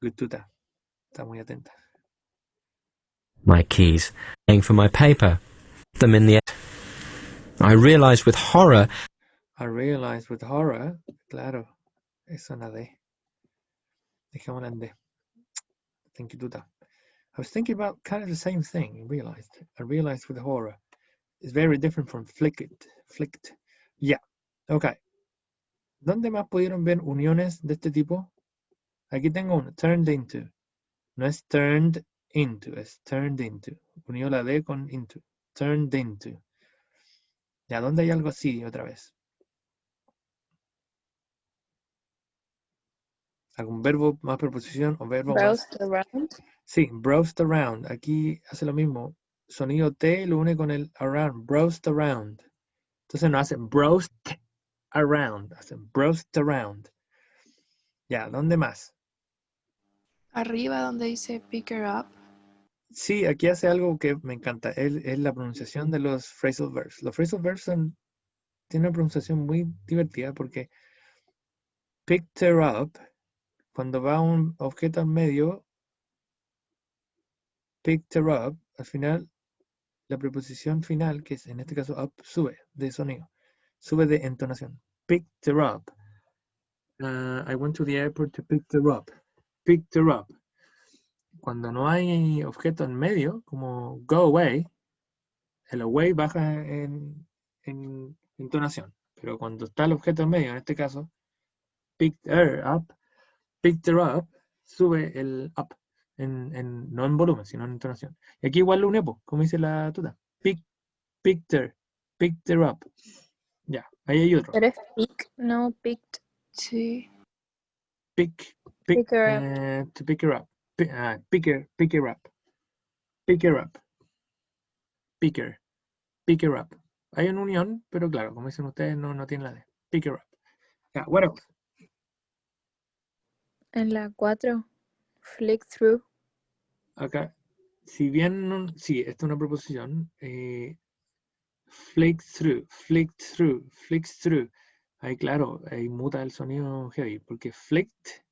Good tuta. Está muy atenta. My keys, paying for my paper, them in the. I realised with horror. I realized with horror, claro, es una D. Dejémosla en D. Thank you, Duda. I was thinking about kind of the same thing. I realized with horror. It's very different from flicked. Yeah. Okay. ¿Dónde más pudieron ver uniones de este tipo? Aquí tengo uno. Turned into. No es turned into, es turned into. Unió la D con into. Turned into. Ya, ¿dónde hay algo así otra vez? ¿Algún verbo más preposición o verbo más? Browsed around. Sí, browsed around. Aquí hace lo mismo. Sonido T lo une con el around. Browsed around. Entonces no hace browsed around. Hace browsed around. Ya, ¿dónde más? Arriba donde dice pick her up. Sí, aquí hace algo que me encanta. Es la pronunciación de los phrasal verbs. Los phrasal verbs tienen una pronunciación muy divertida porque picked her up, cuando va un objeto al medio, picked her up, al final, la preposición final, que es en este caso up, sube de sonido, sube de entonación. Picked her up. I went to the airport to pick her up. Picked her up. Cuando no hay objeto en medio, como go away, el away baja en entonación. Pero cuando está el objeto en medio, en este caso, picked her up, sube el up, no en volumen, sino en entonación. Y aquí igual lo une, como dice la tuta. Picked her up. Ya, ahí hay otro. Pero es pick, no picked. Sí. Pick her up. to pick her up. Pick her up. Pick her up. Pick her up. Hay una unión, pero claro, como dicen ustedes, no tiene la D. Pick her up. Yeah, what else? En la 4, flick through. Acá, si bien, sí, esta es una proposición, flick through. Ahí claro, ahí muta el sonido heavy, porque flicked,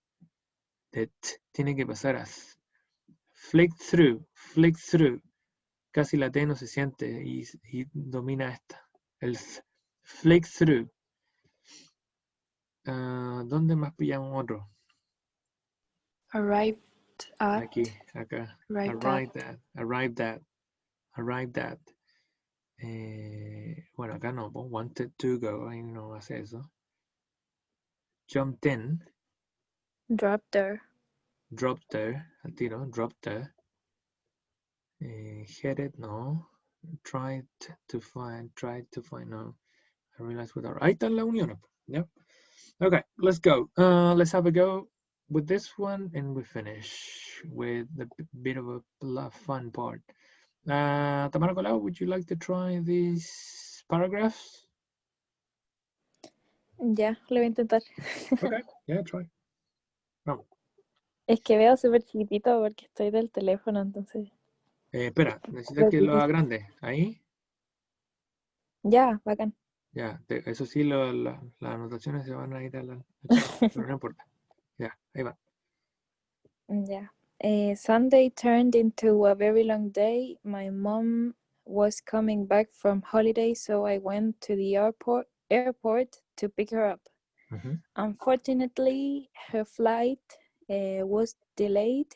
tiene que pasar a flick through. Casi la T no se siente y domina esta. El flick through. ¿Dónde más pillamos otro? Arrived at. Aquí, acá. Arrived at. Bueno, acá no, wanted to go, ahí no hace eso. Jumped in. Dropped there. Dropped there, al tiro, dropped there. Headed, no. Tried to find, no. I realized without. Ahí está la unión. Yep. Okay, let's go. Let's have a go with this one and we finish with a bit of a fun part. Tamara Colau, would you like to try these paragraphs? Ya, lo voy a intentar. Okay, yeah, try. Vamos. Es que veo súper chiquitito porque estoy del teléfono, entonces. Espera, necesitas que lo haga grande. Ahí. Ya, bacán. Ya, eso sí, las anotaciones se van a ir a la pero no importa. Ya, ahí va. Ya. Sunday turned into a very long day. My mom was coming back from holiday, so I went to the airport to pick her up. Unfortunately, her flight was delayed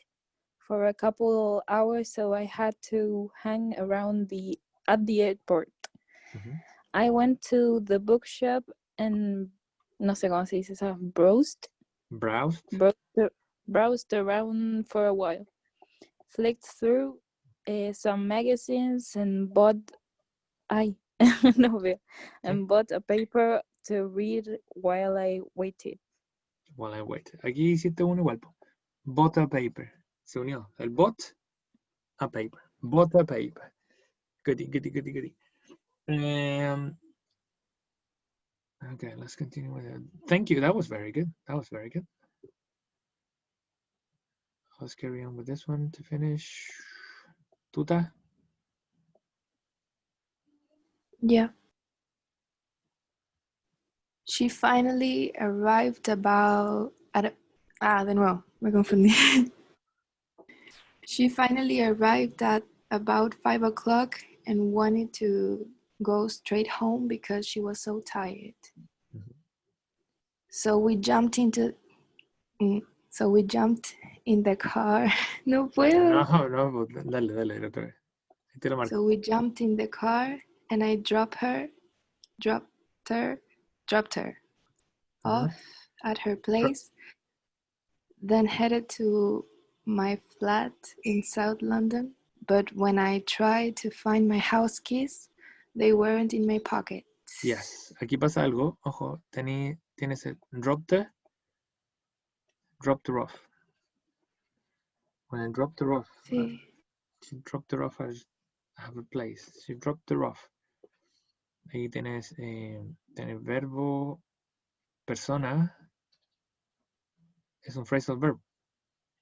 for a couple hours, so I had to hang around at the airport. I went to the bookshop and no sé cómo se dice eso, browsed around for a while, flicked through some magazines and bought bought a paper to read while I waited. Aquí hiciste uno igual. Bought a paper. Se unió. El bought a paper. Bought a paper. Goody. Okay, let's continue with it. Thank you. That was very good. Let's carry on with this one to finish. Tuta? Yeah. She finally arrived de nuevo, me confundí. She finally arrived at about 5 o'clock and wanted to go straight home because she was so tired. So we jumped into. So we jumped in the car. No puedo. No, dale, otra vez. Ahí te lo marco. So we jumped in the car and I dropped her off at her place, then headed to my flat in South London. But when I tried to find my house keys, they weren't in my pocket. Yes, aquí pasa algo. Ojo, tienes el dropped her off. When I dropped her off, Sí. she dropped her off at her place. She dropped her off. Ahí tienes verbo, persona, es un phrasal verb.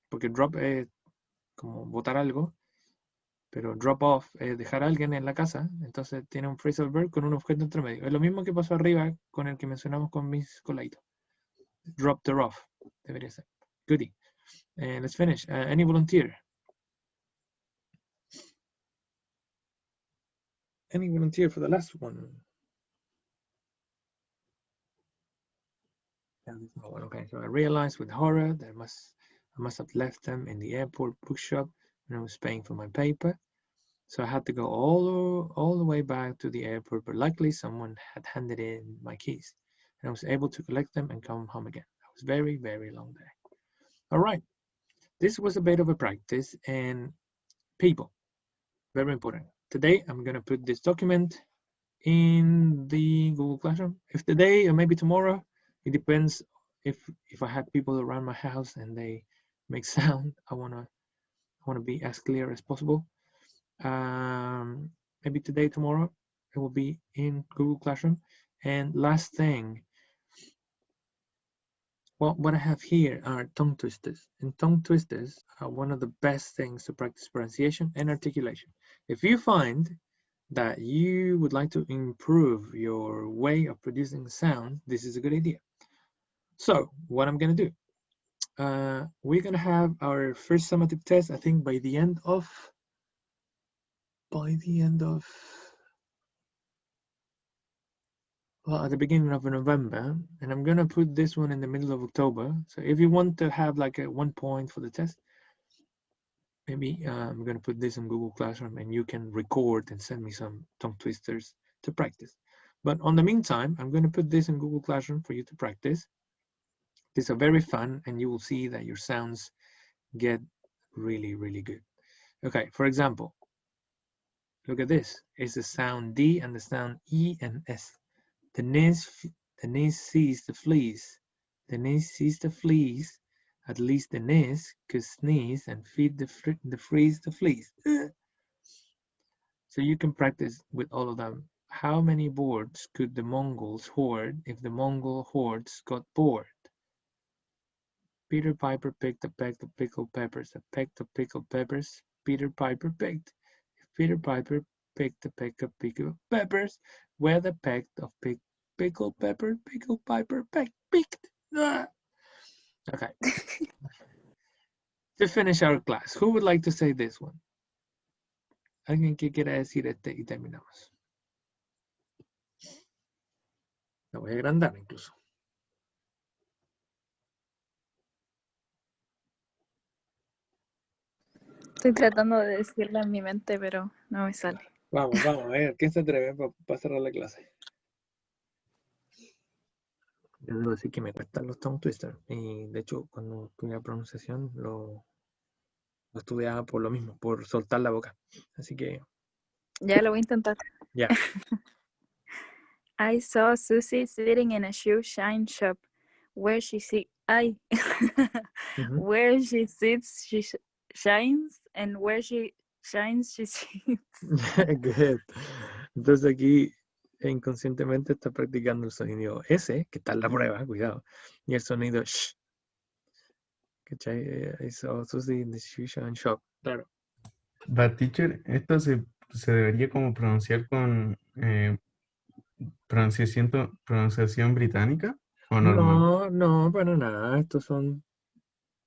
Porque drop es como botar algo, pero drop off es dejar a alguien en la casa, entonces tiene un phrasal verb con un objeto entre medio. Es lo mismo que pasó arriba con el que mencionamos con Miss Colaito. Dropped her off, debería ser. Goodie. Let's finish. Any volunteer? Any volunteer for the last one? Okay, so I realized with horror that I must have left them in the airport bookshop when I was paying for my paper. So I had to go all the way back to the airport, but luckily someone had handed in my keys and I was able to collect them and come home again. It was a very, very long day. All right, this was a bit of a practice, and people, very important. Today, I'm gonna put this document in the Google Classroom. If today or maybe tomorrow, it depends if I have people around my house and they make sound. I wanna be as clear as possible. Maybe today, tomorrow, it will be in Google Classroom. And last thing, well, what I have here are tongue twisters. And tongue twisters are one of the best things to practice pronunciation and articulation. If you find that you would like to improve your way of producing sound, this is a good idea. So what I'm gonna do, we're gonna have our first summative test, I think by the end of, well, at the beginning of November, and I'm gonna put this one in the middle of October. So if you want to have like a 1 point for the test, maybe I'm gonna put this in Google Classroom and you can record and send me some tongue twisters to practice. But on the meantime, I'm gonna put this in Google Classroom for you to practice. These are very fun and you will see that your sounds get really, really good. Okay, for example, look at this. It's the sound D and the sound E and S. The nest sees the fleas. The nest sees the fleas. At least the nest could sneeze and feed the fleas the fleas. So you can practice with all of them. How many boards could the Mongols hoard if the Mongol hordes got bored? Peter Piper picked a peck of pickled peppers. A peck of pickled peppers Peter Piper picked. If Peter Piper picked a peck of pickled peppers, where the peck of pickled pepper Piper picked. Ah. Okay. To finish our class, who would like to say this one? ¿Alguien que quiera decir este y terminamos? Lo voy a agrandar incluso. Estoy tratando de decirla en mi mente, pero no me sale. Vamos a ver, ¿quién se atreve para cerrar la clase? Yo debo decir que me cuestan los tongue twisters. Y de hecho, cuando estudiaba pronunciación, lo estudiaba por lo mismo, por soltar la boca. Así que... Ya lo voy a intentar. Ya. I saw Susie sitting in a shoe shine shop. Where she sits, where she sits, she shines, and where she shines, she sits. Good. Entonces aquí inconscientemente está practicando el sonido S, que está en la prueba, cuidado, y el sonido sh. ¿Cachai? I saw Susie in the shoe shine shop. Claro. But teacher, esto se debería como pronunciar con pronunciación británica o normal. No, para nada. Estos son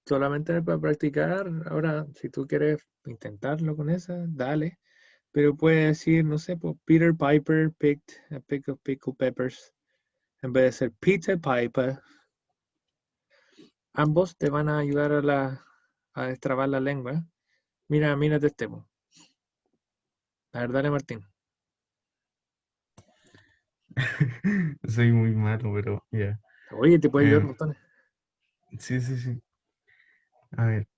solamente para practicar. Ahora, si tú quieres intentarlo con esa, dale. Pero puede decir, no sé, pues Peter Piper picked a peck of pickled peppers. En vez de ser Peter Piper Ambos te van a ayudar a destrabar la lengua. Mírate este. Po. A ver, dale, Martín. Soy muy malo, pero ya. Oye, te puede ayudar Em, montones. Sí. A ver.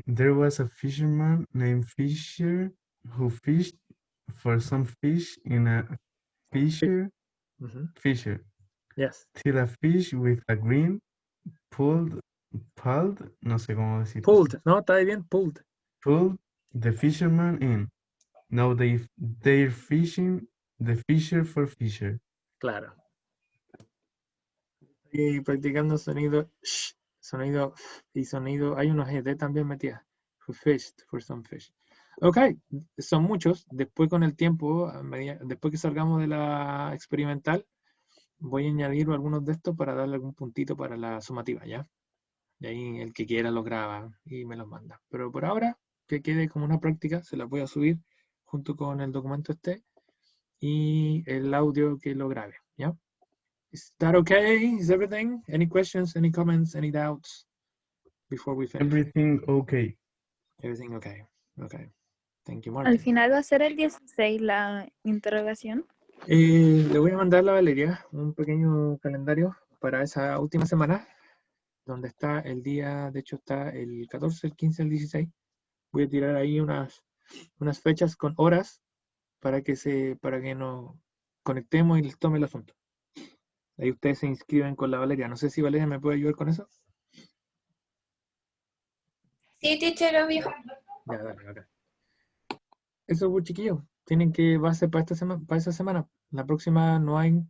There was a fisherman named Fisher who fished for some fish in a fisher, Yes. till a fish with a green pulled, no sé cómo decir eso. Pulled. No, está bien, pulled. Pulled the fisherman in. Now they're fishing the fisher for fisher. Claro. Y practicando sonido sh, sonido f y sonido. Hay unos ED también metidas. Who fished for some fish. Ok, son muchos. Después con el tiempo, después que salgamos de la experimental, voy a añadir algunos de estos para darle algún puntito para la sumativa, ¿ya? Y ahí el que quiera lo graba y me los manda. Pero por ahora, que quede como una práctica, se la voy a subir junto con el documento este y el audio que lo grabe, ¿ya? Is that okay? Is everything? Any questions, any comments, any doubts before we finish? Everything okay. Everything okay. Okay. Thank you, Al Martin. final va a ser el 16 la interrogación. Le voy a mandar a Valeria un pequeño calendario para esa última semana, donde está el día, de hecho está el 14, el 15, el 16. Voy a tirar ahí unas fechas con horas para que nos conectemos y les tome el asunto. Ahí ustedes se inscriben con la Valeria. No sé si Valeria me puede ayudar con eso. Sí, teacher, obvio. Ya, dale, acá. Eso, pues, chiquillos. Tienen que base para esa semana. La próxima no hay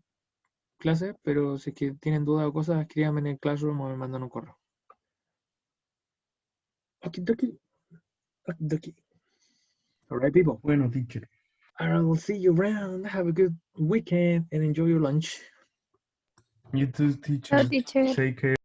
clase, pero si es que tienen dudas o cosas, escríbanme en el Classroom o me mandan un correo. Okidoki. Okidoki. All right, people. Bueno, teacher. I will see you around. Have a good weekend and enjoy your lunch. You too, teacher. Chao, teacher. Take care.